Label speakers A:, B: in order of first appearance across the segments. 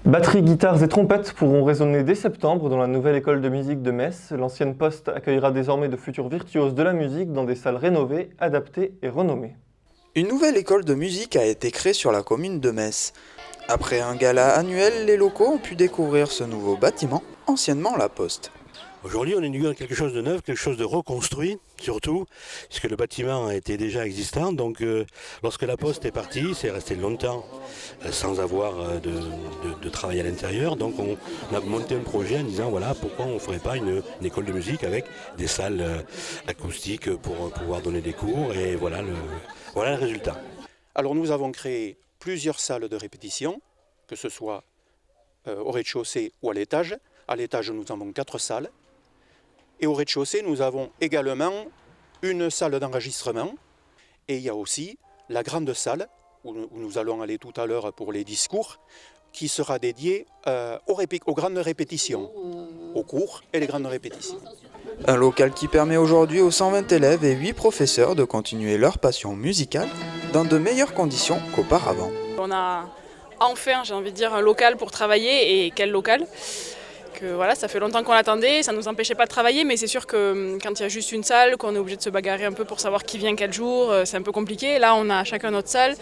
A: Batteries, guitares et trompettes pourront résonner dès septembre dans la nouvelle école de musique de Metz. L'ancienne poste accueillera désormais de futurs virtuoses de la musique dans des salles rénovées, adaptées et renommées.
B: Une nouvelle école de musique a été créée sur la commune de Metz. Après un gala annuel, les locaux ont pu découvrir ce nouveau bâtiment, anciennement la Poste.
C: Aujourd'hui, on est inaugure quelque chose de neuf, quelque chose de reconstruit, surtout, puisque le bâtiment était déjà existant. Donc, lorsque la Poste est partie, c'est resté longtemps sans avoir de travail à l'intérieur. Donc, on a monté un projet en disant, voilà, pourquoi on ne ferait pas une école de musique avec des salles acoustiques pour pouvoir donner des cours. Et voilà le résultat.
D: Alors, nous avons créé plusieurs salles de répétition, que ce soit au rez-de-chaussée ou à l'étage. À l'étage, nous avons 4 salles. Et au rez-de-chaussée, nous avons également une salle d'enregistrement. Et il y a aussi la grande salle, où nous allons aller tout à l'heure pour les discours, qui sera dédiée aux grandes répétitions, aux cours et les grandes répétitions.
B: Un local qui permet aujourd'hui aux 120 élèves et 8 professeurs de continuer leur passion musicale dans de meilleures conditions qu'auparavant.
E: On a enfin, j'ai envie de dire, un local pour travailler, et quel local ? Voilà, ça fait longtemps qu'on l'attendait, ça ne nous empêchait pas de travailler, mais c'est sûr que quand il y a juste une salle, qu'on est obligé de se bagarrer un peu pour savoir qui vient quel jour, c'est un peu compliqué. Là, on a chacun notre salle.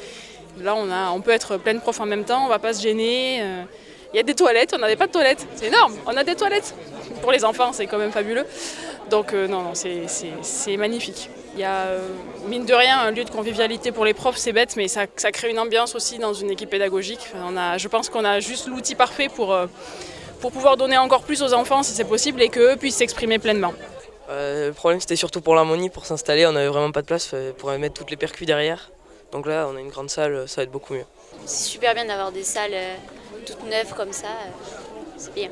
E: Là, on peut être plein de profs en même temps, on ne va pas se gêner. Il y a des toilettes, on n'avait pas de toilettes. C'est énorme, on a des toilettes. Pour les enfants, c'est quand même fabuleux. Donc non, c'est magnifique. Il y a, mine de rien, un lieu de convivialité pour les profs, c'est bête, mais ça crée une ambiance aussi dans une équipe pédagogique. Je pense qu'on a juste l'outil parfait pour pouvoir donner encore plus aux enfants si c'est possible et qu'eux puissent s'exprimer pleinement.
F: Le problème c'était surtout pour l'harmonie, pour s'installer, on n'avait vraiment pas de place pour mettre toutes les percus derrière. Donc là on a une grande salle, ça va être beaucoup mieux.
G: C'est super bien d'avoir des salles toutes neuves comme ça, c'est bien.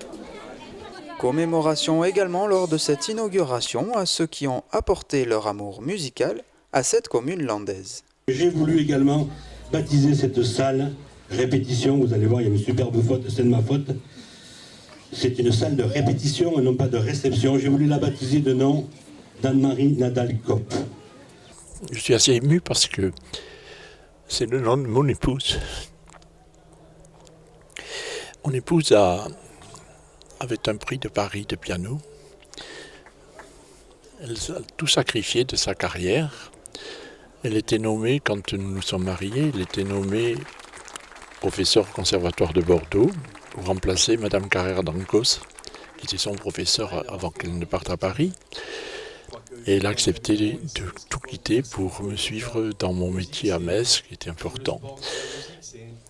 B: Commémoration également lors de cette inauguration à ceux qui ont apporté leur amour musical à cette commune landaise.
C: J'ai voulu également baptiser cette salle répétition. Vous allez voir, il y a une superbe faute, c'est de ma faute. C'est une salle de répétition et non pas de réception. J'ai voulu la baptiser de nom d'Anne-Marie Nadal-Kopp.
H: Je suis assez ému parce que c'est le nom de mon épouse. Mon épouse avait un prix de Paris de piano. Elle a tout sacrifié de sa carrière. Elle était nommée, quand nous nous sommes mariés, elle était nommée professeure au Conservatoire de Bordeaux, pour remplacer Madame Carrère d'Ancos, qui était son professeur avant qu'elle ne parte à Paris. Et elle a accepté de tout quitter pour me suivre dans mon métier à Metz, qui était important.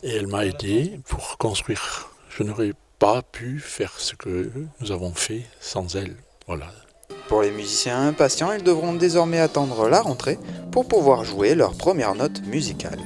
H: Et elle m'a aidé pour construire. Je n'aurais pas pu faire ce que nous avons fait sans elle. Voilà.
B: Pour les musiciens impatients, ils devront désormais attendre la rentrée pour pouvoir jouer leur première note musicale.